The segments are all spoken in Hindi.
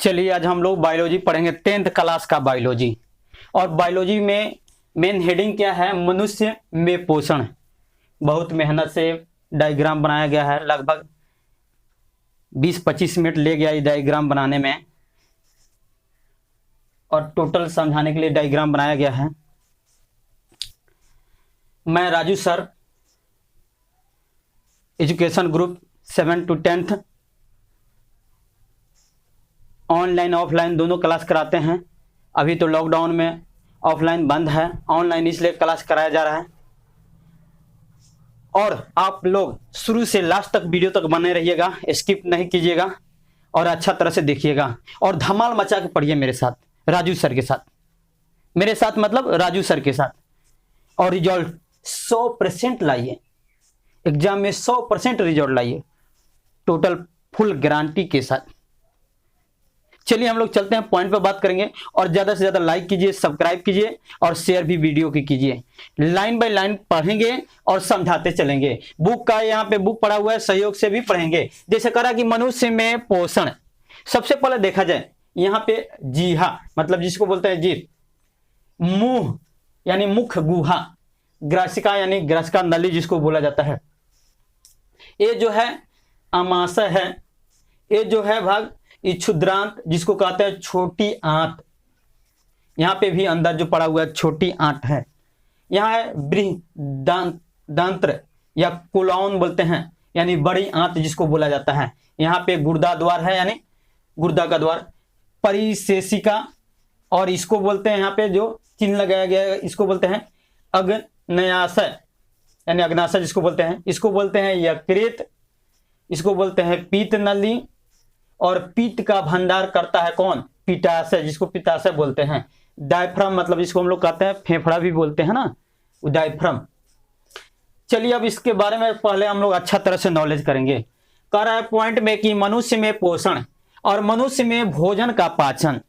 चलिए आज हम लोग बायोलॉजी पढ़ेंगे, 10th क्लास का बायोलॉजी। और बायोलॉजी में मेन हेडिंग क्या है? मनुष्य में पोषण। बहुत मेहनत से डायग्राम बनाया गया है, लगभग 20-25 मिनट ले गया ये डायग्राम बनाने में, और टोटल समझाने के लिए डायग्राम बनाया गया है। मैं Raju sir, education group 7 to 10th online offline दोनों क्लास कराते हैं। अभी तो लॉकडाउन में ऑफलाइन बंद है, ऑनलाइन इसलिए क्लास कराया जा रहा है। और आप लोग शुरू से लास्ट तक वीडियो तक बने रहिएगा, स्किप नहीं कीजिएगा और अच्छा तरह से देखिएगा और धमाल मचा के पढ़िए मेरे साथ, राजू सर के साथ। मेरे साथ मतलब राजू सर के साथ। और रिजल्ट 100% लाइए, एग्जाम में 100% रिजल्ट लाइए, टोटल फुल गारंटी के साथ। चलिए हम लोग चलते हैं, पॉइंट पे बात करेंगे। और ज्यादा से ज्यादा लाइक कीजिए, सब्सक्राइब कीजिए और शेयर भी वीडियो की कीजिए। लाइन बाय लाइन पढ़ेंगे और समझाते चलेंगे। बुक का यहाँ पे बुक पढ़ा हुआ है, सहयोग से भी पढ़ेंगे। जैसे करा कि मनुष्य में पोषण, सबसे पहले देखा जाए यहाँ पे जीहा मतलब जिसको बोलते हैं जीभ, मुंह यानी मुख गुहा, ग्रासिका यानी ग्रासिका नली जिसको बोला जाता है। ये जो है अमाशय है, ये जो है भाग क्षुद्रांत जिसको कहते हैं छोटी आंत। यहाँ पे भी अंदर जो पड़ा हुआ है छोटी आंत है। यहाँ है बृहदांत्र या कोलॉन बोलते हैं, यानी बड़ी आंत जिसको बोला जाता है। यहाँ पे गुर्दा द्वार है, यानी गुर्दा का द्वार। परिशेषिका, और इसको बोलते हैं यहाँ पे जो चिन्ह लगाया गया है इसको बोलते हैं अग्न्याशय यानी अग्नाशय जिसको बोलते हैं। इसको बोलते हैं यकृत, इसको बोलते हैं पीत नली। और पीत का भंडार करता है कौन? पित्ताशय, जिसको पित्ताशय बोलते हैं। डायफ्राम मतलब जिसको हम लोग कहते हैं फेफड़ा भी बोलते हैं ना, वो डायफ्राम। चलिए अब इसके बारे में पहले हम लोग अच्छा तरह से नॉलेज करेंगे। कह रहा है पॉइंट में कि मनुष्य में पोषण और मनुष्य में भोजन का पाचन।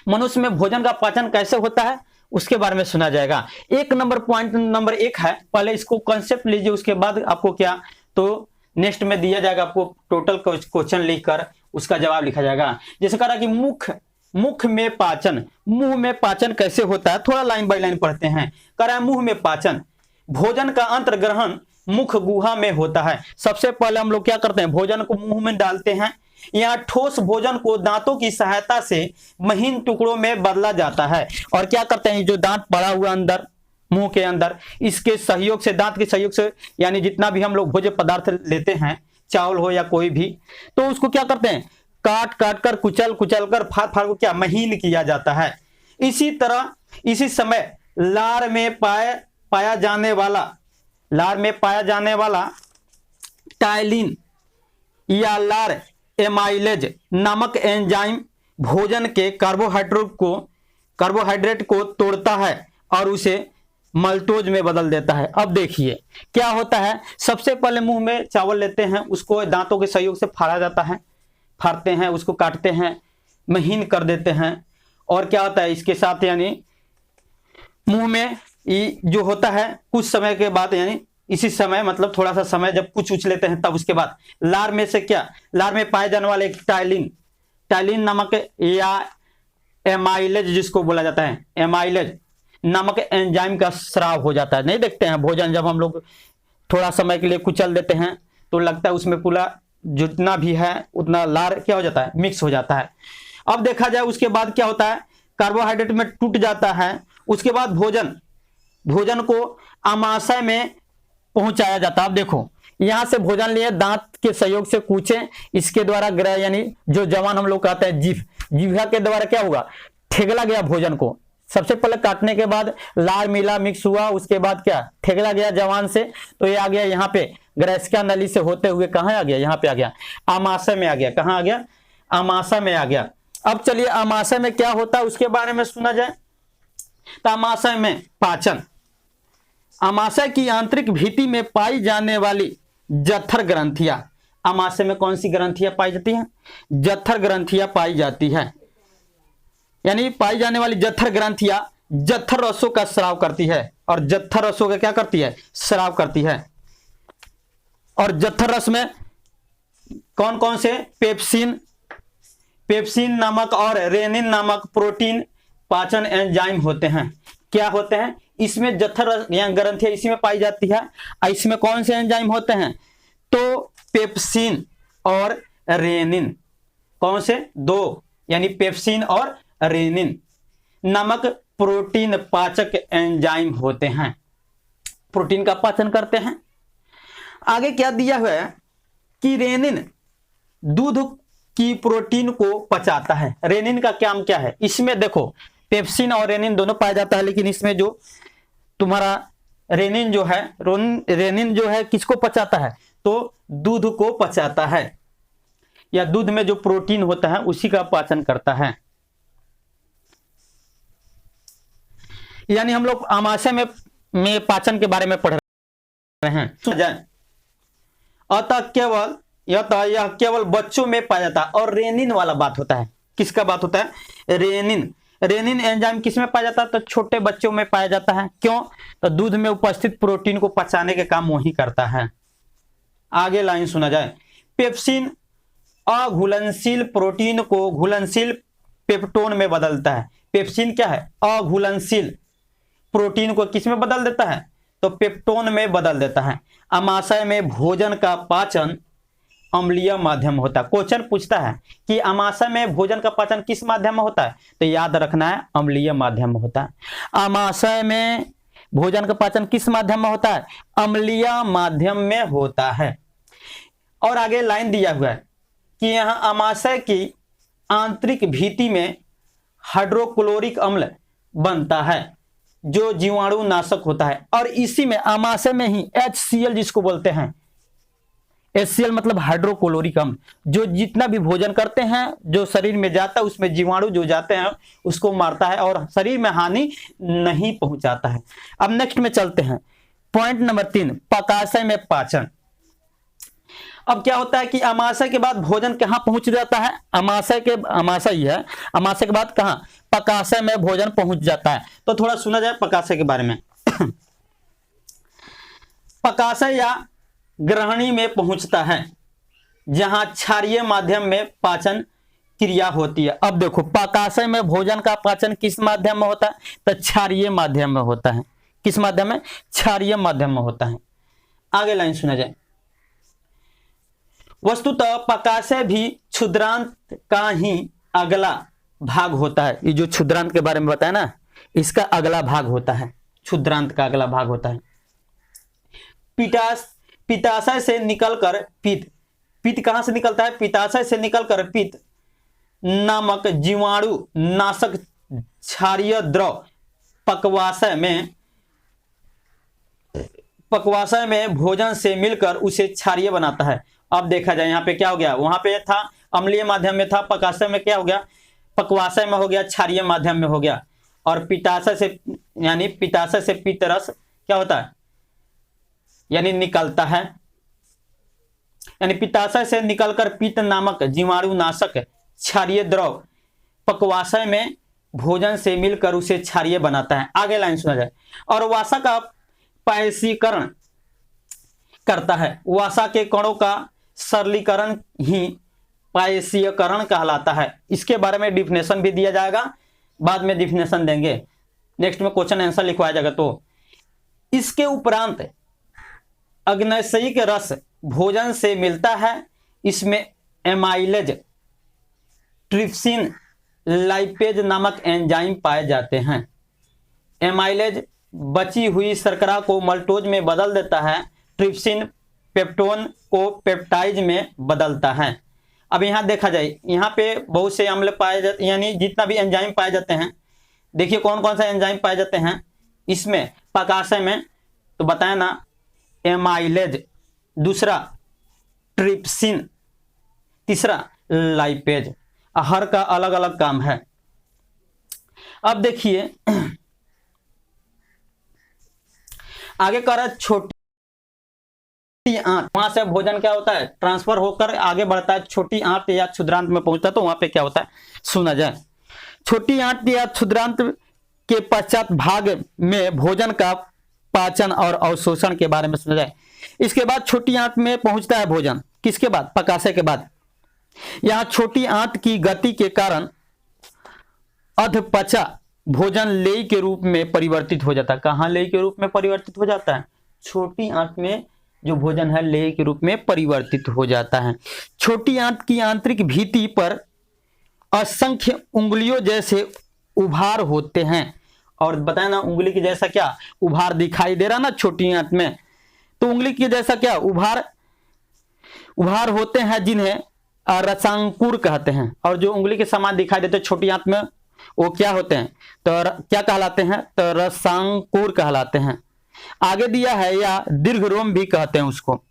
मनुष्य में भोजन का पाचन कैसे होता है उसके बारे में सुना जाएगा। एक नंबर पॉइंट नंबर 1 है, पहले इसको कंसेप्ट लीजिए, उसके बाद आपको क्या तो नेक्स्ट में दिया जाएगा, आपको टोटल क्वेश्चन लिखकर उसका जवाब लिखा जाएगा। जैसे कह रहा कि मुख में पाचन, मुंह में पाचन कैसे होता है, थोड़ा लाइन बाय लाइन पढ़ते हैं। कह रहा है मुंह में पाचन, भोजन का अंतर्ग्रहण मुख गुहा में होता है। सबसे पहले हम लोग क्या करते हैं, भोजन को मुंह में डालते हैं। यहाँ ठोस भोजन को दांतों की सहायता से महीन टुकड़ों में बदला जाता है। और क्या करते हैं, जो दांत पड़ा हुआ अंदर मुंह के अंदर, इसके सहयोग से, दांत के सहयोग से, यानी जितना भी हम लोग भोज्य पदार्थ लेते हैं, चावल हो या कोई भी, तो उसको क्या करते हैं, काट काट कर कुचल कर फाड़ फाड़ को क्या महीन किया जाता है। इसी तरह इसी समय लार में पाया जाने वाला टाइलिन या लार एमाइलेज नामक एंजाइम भोजन के कार्बोहाइड्रेट को तोड़ता है और उसे मल्टोज में बदल देता है। अब देखिए क्या होता है, सबसे पहले मुंह में चावल लेते हैं, उसको दांतों के सहयोग से फाड़ा जाता है, फाड़ते हैं, उसको काटते हैं, महीन कर देते हैं। और क्या होता है इसके साथ, यानी मुंह में जो होता है कुछ समय के बाद, यानी इसी समय मतलब थोड़ा सा समय जब कुछ लेते हैं, तब उसके बाद लार में से क्या, लार में पाए जाने वाले टाइलिन नामक या एमाइलेज जिसको बोला जाता है, एमाइलेज नामक एंजाइम का स्राव हो जाता है। नहीं देखते हैं भोजन जब हम लोग थोड़ा समय के लिए कुचल देते हैं तो लगता है उसमें पूरा जितना भी है उतना लार क्या हो जाता है, मिक्स हो जाता है। अब देखा जाए उसके बाद क्या होता है, कार्बोहाइड्रेट में टूट जाता है। उसके बाद भोजन को आमाशय में पहुंचाया जाता है। अब देखो यहां से भोजन लिए, दांत के सहयोग से कूचे, इसके द्वारा ग्रह यानी जो जवान हम लोग कहते हैं जीभ के द्वारा क्या होगा, ठेगला गया भोजन को। सबसे पहले काटने के बाद लार मिला, मिक्स हुआ, उसके बाद क्या ठेगला गया जवान से, तो ये आ गया यहाँ पे ग्रासिका नली से होते हुए कहाँ आ गया, यहाँ पे आ गया, आमाशय में आ गया। कहाँ आ गया, आमाशय में आ गया। अब चलिए आमाशय में क्या होता है उसके बारे में सुना जाए। तो आमाशय में पाचन, आमाशय की आंतरिक भित्ति में पाई जाने वाली जठर ग्रंथियां, आमाशय में कौन सी ग्रंथियां पाई जाती हैं, जठर ग्रंथियां पाई जाती है। यानी पाई जाने वाली जठर ग्रंथियां जठर रसों का स्राव करती है, और जठर रसों का क्या करती है, स्राव करती है। और जठर रस में कौन कौन से, पेप्सिन, पेप्सिन नामक और रेनिन नामक प्रोटीन पाचन एंजाइम होते हैं। क्या होते हैं? इसमें जठर या ग्रंथि इसी में पाई जाती है। इसमें कौन से एंजाइम होते हैं? तो पेप्सिन और रेनिन। कौन से? दो, यानी पेप्सिन और रेनिन नामक प्रोटीन पाचक एंजाइम होते हैं, प्रोटीन का पाचन करते हैं। आगे क्या दिया हुआ है कि रेनिन दूध की प्रोटीन को पचाता है। रेनिन का काम क्या है? इसमें देखो पेप्सिन और रेनिन दोनों पाया जाता है, लेकिन इसमें जो तुम्हारा रेनिन जो है, रेनिन जो है किसको पचाता है? तो दूध को पचाता है, या दूध में जो प्रोटीन होता है उसी का पाचन करता है। यानी हम लोग आमाशय में पाचन के बारे में पढ़ रहे हैं। अतः यह केवल बच्चों में पाया जाता है। और रेनिन वाला बात होता है, किसका बात होता है? रेनिन एंजाइम किस में पाया जाता है? तो छोटे बच्चों में पाया जाता है। क्यों? तो दूध में उपस्थित प्रोटीन को पचाने के काम वही करता है। आगे लाइन सुना जाए। पेप्सिन अघुलनशील प्रोटीन को घुलनशील पेप्टोन में बदलता है। पेप्सिन क्या है? अघुलनशील प्रोटीन को किस में बदल देता है? तो पेप्टोन में बदल देता है। आमाशय में भोजन का पाचन अम्लीय माध्यम होता है। क्वेश्चन पूछता है कि आमाशय में भोजन का पाचन किस माध्यम में होता है? तो याद रखना है अम्लीय माध्यम में होता है। आमाशय में भोजन का पाचन किस माध्यम में होता है? अम्लीय माध्यम में होता है। और आगे लाइन दिया हुआ है कि यहां आमाशय की आंतरिक भित्ति में हाइड्रोक्लोरिक अम्ल बनता है जो जीवाणु नाशक होता है। और इसी में आमाशय में ही HCl जिसको बोलते हैं, HCl मतलब हाइड्रोक्लोरिक अम्ल, जो जितना भी भोजन करते हैं जो शरीर में जाता है उसमें जीवाणु जो जाते हैं उसको मारता है और शरीर में हानि नहीं पहुंचाता है। अब नेक्स्ट में चलते हैं। पॉइंट नंबर 3, पकाशय में पाचन। अब क्या होता है कि अमाशय के बाद भोजन कहां पहुंच जाता है? अमाशय के बाद कहां? पकाशय में भोजन पहुंच जाता है। तो थोड़ा सुना जाए पकाशय के बारे में। पकाशय या ग्रहणी में पहुंचता है जहां क्षारीय माध्यम में पाचन क्रिया होती है। अब देखो पकाशय में भोजन का पाचन किस माध्यम में होता है? तो क्षारीय माध्यम में होता है। किस माध्यम में? क्षारीय माध्यम में होता है। आगे लाइन सुना जाए। वस्तुतः पकाशय भी क्षुद्रांत का ही अगला भाग होता है। ये जो क्षुद्रांत के बारे में बताया ना, इसका अगला भाग होता है, क्षुद्रांत का अगला भाग होता है। पित्ताशय से निकलकर पित्त कहां से निकलता है? पित्ताशय से निकलकर पित्त नामक जीवाणु नाशक क्षारीय द्रव पक्वाशय में भोजन से मिलकर उसे क्षारीय बनाता है। अब देखा जाए यहाँ पे क्या हो गया, वहां पे था अम्लीय माध्यम में था, पकाशय में क्या हो गया? पक्वाशय में हो गया, क्षारीय माध्यम में हो गया। और पित्ताशय से पित्त रस क्या होता है? यानी निकलता है। यानी पित्ताशय से निकलकर पित्त नामक जीवाणु नाशक क्षारीय द्रव पक्वाशय में भोजन से मिलकर उसे क्षारीय बनाता है। आगे लाइन सुना जाए। और वसा का पायसीकरण करता है। वसा के कणों का सरलीकरण ही पायसीकरण कहलाता है। इसके बारे में डिफिनेशन भी दिया जाएगा, बाद में डिफिनेशन देंगे, नेक्स्ट में क्वेश्चन आंसर लिखवाया जाएगा। तो इसके उपरांत अग्न्यशयिक रस भोजन से मिलता है। इसमें एमाइलेज, ट्रिप्सिन, लाइपेज नामक एंजाइम पाए जाते हैं। एमाइलेज बची हुई शर्करा को मल्टोज में बदल देता है। ट्रिप्सिन पेप्टोन को पेप्टाइज में बदलता है। अब यहाँ देखा जाए, यहाँ पे बहुत से अम्ल पाए जाते, यानी जितना भी एंजाइम पाए जाते हैं, देखिए कौन कौन सा एंजाइम पाए जाते हैं इसमें पकाशय में, तो बताया ना, एमाइलेज, दूसरा ट्रिप्सिन, तीसरा लाइपेज। हर का अलग अलग काम है। अब देखिए आगे कर छोटी आंत, वहां से भोजन क्या होता है? ट्रांसफर होकर आगे बढ़ता है, छोटी आंत या क्षुद्रांत में पहुंचता है। तो वहां पे क्या होता है सुना जाए। छोटी आंत या क्षुद्रांत के पश्चात भाग में भोजन का पाचन और अवशोषण के बारे में सुना जाए। इसके बाद छोटी आंत में पहुंचता है भोजन, किसके बाद? पकाशय के बाद। यहाँ छोटी आंत की गति के कारण अधपचा भोजन लेई के रूप में परिवर्तित हो जाता है। कहाँ लेई के रूप में परिवर्तित हो जाता है? छोटी आंत में जो भोजन है लेई के रूप में परिवर्तित हो जाता है। छोटी आंत की आंतरिक भित्ति पर असंख्य उंगलियों जैसे उभार होते हैं। और बताया ना, उंगली के जैसा क्या उभार दिखाई दे रहा ना छोटी आंत में, तो उंगली के जैसा क्या उभार होते हैं, जिन्हें रसांकुर कहते हैं। और जो उंगली के समान दिखाई देते छोटी आंत में, वो क्या होते हैं? तो क्या कहलाते हैं? तो रसांकुर कहलाते हैं। आगे दिया है, या दीर्घरोम भी कहते हैं उसको।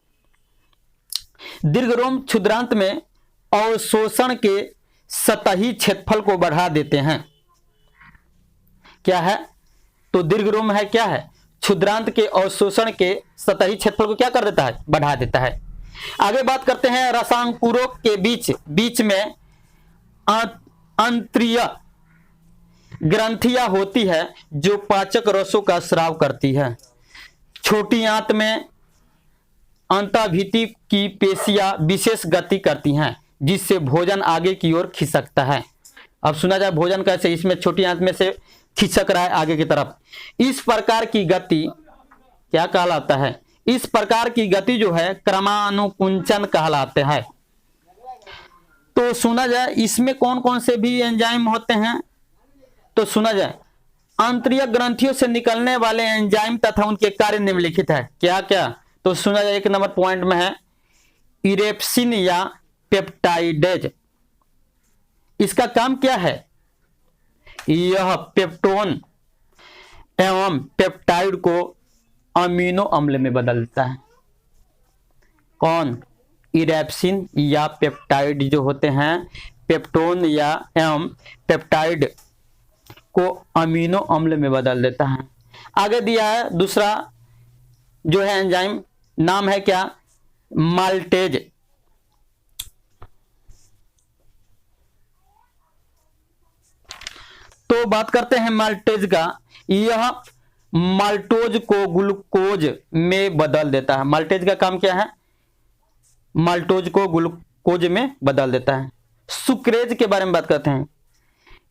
दीर्घरोम क्षुद्रांत में अवशोषण के सतही क्षेत्रफल को बढ़ा देते हैं। क्या है? तो दीर्घरोम है, क्या है? क्षुद्रांत के अवशोषण के सतही क्षेत्रफल को क्या कर देता है? बढ़ा देता है। आगे बात करते हैं, रसांकुरों के बीच में अंत्रीय ग्रंथियां होती है जो पाचक रसों का स्राव करती है। छोटी आंत में अंतःभित्ति की पेशियां विशेष गति करती हैं, जिससे भोजन आगे की ओर खिसकता है। अब सुना जाए भोजन कैसे, इसमें छोटी आंत में से खिसक रहा है आगे की तरफ। इस प्रकार की गति क्या कहलाता है? इस प्रकार की गति जो है क्रमानुकुंचन कहलाते हैं। तो सुना जाए इसमें कौन कौन से भी एंजाइम होते हैं? तो सुना जाए, आंतरिक ग्रंथियों से निकलने वाले एंजाइम तथा उनके कार्य निम्नलिखित है। क्या क्या? तो सुना जाए, एक नंबर पॉइंट में है इरेप्सिन या पेप्टाइडेज। इसका काम क्या है? यह पेप्टोन एवं पेप्टाइड को अमीनो अम्ल में बदलता है। कौन? इरेप्सिन या पेप्टाइड जो होते हैं, पेप्टोन या एवं पेप्टाइड को अमीनो अम्ल में बदल देता है। आगे दिया है दूसरा जो है एंजाइम, नाम है क्या? माल्टेज। तो बात करते हैं माल्टेज का। यह माल्टोज को ग्लूकोज में बदल देता है। माल्टेज का काम क्या है? माल्टोज को ग्लूकोज में बदल देता है। सुक्रेज के बारे में बात करते हैं।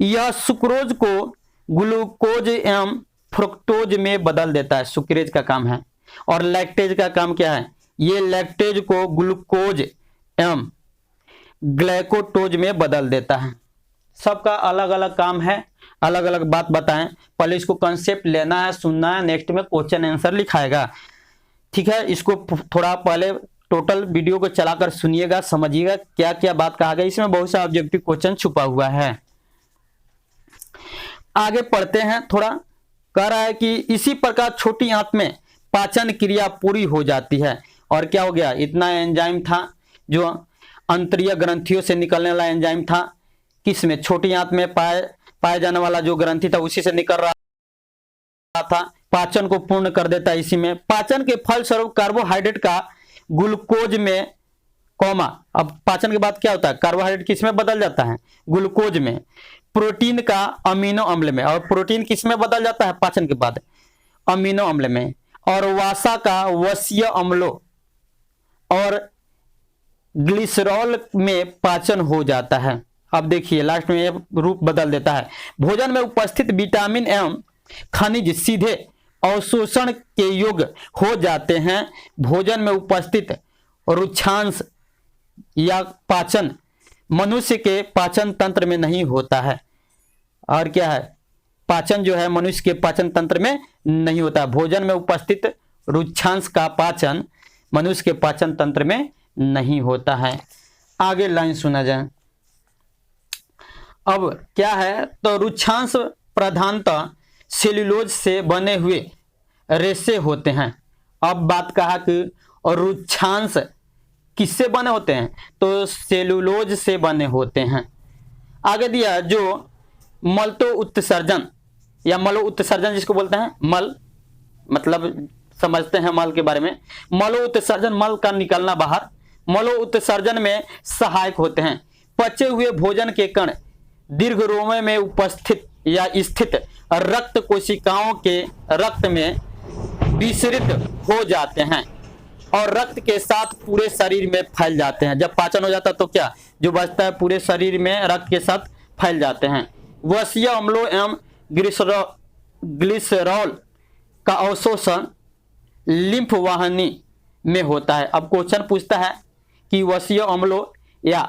यह सुक्रोज को ग्लूकोज एवं फ्रुक्टोज में बदल देता है, सुक्रेज का काम है। और लैक्टेज का काम क्या है? ये लैक्टेज को ग्लूकोज एवं ग्लाइकोटोज में बदल देता है। सबका अलग अलग काम है, अलग अलग बात बताएं। पहले इसको कंसेप्ट लेना है, सुनना है, नेक्स्ट में क्वेश्चन आंसर लिखाएगा। ठीक है, इसको थोड़ा पहले टोटल वीडियो को चलाकर सुनिएगा, समझिएगा क्या क्या बात कहा गया। इसमें बहुत सा ऑब्जेक्टिव क्वेश्चन छुपा हुआ है। आगे पढ़ते हैं। थोड़ा कह रहा है कि इसी प्रकार छोटी आंत में पाचन क्रिया पूरी हो जाती है। और क्या हो गया? इतना एंजाइम था, जो अंतरीय ग्रंथियों से निकलने वाला एंजाइम था, किसमें? छोटी आंत में पाया जाने वाला जो ग्रंथि था उसी से निकल रहा था। पाचन को पूर्ण कर देता है इसी में। पाचन के फलस्वरूप कार्बोहाइड्रेट का ग्लूकोज में कॉमा, अब पाचन के बाद क्या होता है? कार्बोहाइड्रेट किस में बदल जाता है? ग्लूकोज में। प्रोटीन का अमीनो अम्ल में। और प्रोटीन किस में बदल जाता है पाचन के बाद? अमीनो अम्ल में। और वसा का वसीय अम्लों और ग्लिसरॉल में पाचन हो जाता है। अब देखिए लास्ट में ये रूप बदल देता है। भोजन में उपस्थित विटामिन एवं खनिज सीधे अवशोषण के योग्य हो जाते हैं। भोजन में उपस्थित रुक्षांश या पाचन मनुष्य के पाचन तंत्र में नहीं होता है। और क्या है? पाचन जो है मनुष्य के पाचन तंत्र में नहीं होता है। भोजन में उपस्थित रुक्षांश का पाचन मनुष्य के पाचन तंत्र में नहीं होता है। आगे लाइन सुना जाए। अब क्या है? तो रुक्षांश प्रधानतः सेल्यूलोज से बने हुए रेशे होते हैं। अब बात कहा कि रुक्षांश किससे बने होते हैं? तो सेल्यूलोज से बने होते हैं। आगे दिया जो मलतो उत्सर्जन या मलो उत्सर्जन जिसको बोलते हैं, मल मतलब समझते हैं मल के बारे में। मलो उत्सर्जन, मल का निकलना बाहर, मलो उत्सर्जन में सहायक होते हैं। पचे हुए भोजन के कण दीर्घरोम में उपस्थित या स्थित रक्त कोशिकाओं के रक्त में विसरित हो जाते हैं और रक्त के साथ पूरे शरीर में फैल जाते हैं। जब पाचन हो जाता है तो क्या जो बचता है पूरे शरीर में रक्त के साथ फैल जाते हैं। वसीय अम्लों एवं ग्लिसरॉल का अवशोषण लिम्फ वाहिनी में होता है। अब क्वेश्चन पूछता है कि वसीय अम्लों या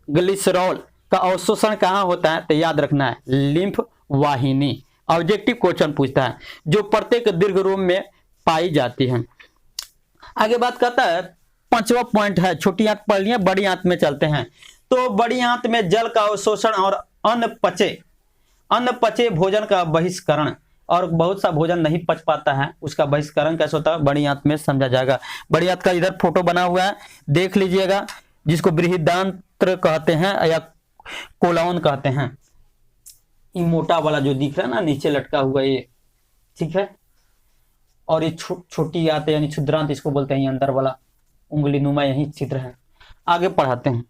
ग्लिसरॉल का अवशोषण कहाँ होता है, तो याद रखना है लिम्फ वाहिनी। ऑब्जेक्टिव क्वेश्चन पूछता है जो प्रत्येक दीर्घ रोम में पाई जाती है। आगे बात करता है, पांचवा पॉइंट है, छोटी आंत पढ़ लिया, बड़ी आंत में चलते हैं। तो बड़ी आंत में जल का अवशोषण और अन्न पचे भोजन का बहिष्करण, और बहुत सा भोजन नहीं पच पाता है उसका बहिष्करण कैसे होता है, बड़ी आंत में समझा जाएगा। बड़ी आंत का इधर फोटो बना हुआ है, देख लीजिएगा, जिसको बृहदांत्र कहते हैं या कोलाउन कहते हैं। ये मोटा वाला जो दिख रहा है ना नीचे लटका हुआ ये, ठीक है, और ये छोटी आंत यानी क्षुद्रांत इसको बोलते हैं, ये अंदर वाला उंगली नुमा यही चित्र है। आगे पढ़ाते हैं।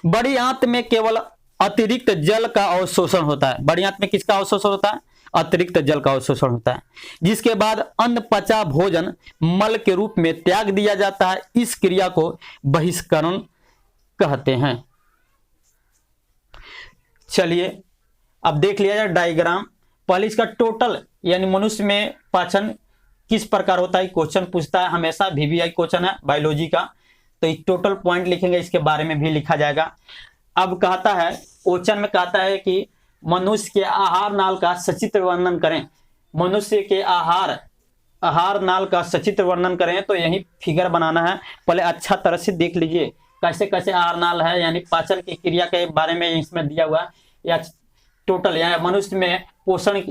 बड़ी आंत में केवल अतिरिक्त जल का अवशोषण होता है। बड़ी आंत में किसका अवशोषण होता है, अतिरिक्त जल का अवशोषण होता है, जिसके बाद अन्न पचा भोजन मल के रूप में त्याग दिया जाता है। इस क्रिया को बहिष्करण कहते हैं। चलिए अब देख लिया जाए डायग्राम। पहले इसका टोटल यानी मनुष्य में पाचन किस प्रकार होता है क्वेश्चन पूछता है, हमेशा VVI क्वेश्चन है बायोलॉजी का, तो एक टोटल पॉइंट लिखेंगे, इसके बारे में भी लिखा जाएगा। अब कहता है क्वेश्चन में कहता है कि मनुष्य के आहार नाल का सचित्र वर्णन करें। मनुष्य के आहार नाल का सचित्र वर्णन करें, तो यही फिगर बनाना है। पहले अच्छा तरह से देख लीजिए कैसे कैसे आहार नाल है, यानी पाचन की क्रिया के बारे में इसमें दिया हुआ है, या टोटल या मनुष्य में पोषण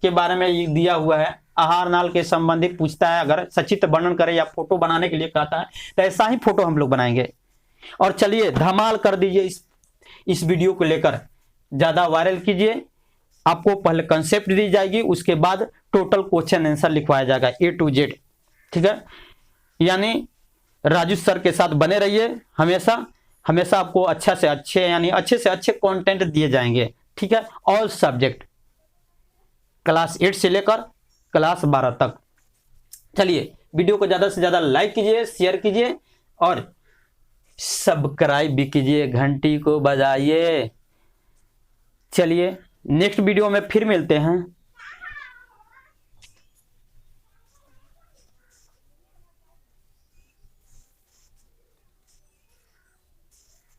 के बारे में दिया हुआ है। आहार नाल के संबंधित पूछता है, अगर सचित्र वर्णन करे या फोटो बनाने के लिए कहता है तो ऐसा ही फोटो हम लोग बनाएंगे। और चलिए धमाल कर दीजिए इस वीडियो को लेकर, ज्यादा वायरल कीजिए। आपको पहले कंसेप्ट दी जाएगी, उसके बाद टोटल क्वेश्चन आंसर लिखवाया जाएगा A to Z, ठीक है। यानी राजू सर के साथ बने रहिए, हमेशा आपको अच्छे से अच्छे कंटेंट दिए जाएंगे, ठीक है। ऑल सब्जेक्ट क्लास 8 से लेकर क्लास 12 तक। चलिए वीडियो को ज्यादा से ज्यादा लाइक कीजिए, शेयर कीजिए और सब्सक्राइब भी कीजिए, घंटी को बजाइए। चलिए नेक्स्ट वीडियो में फिर मिलते हैं।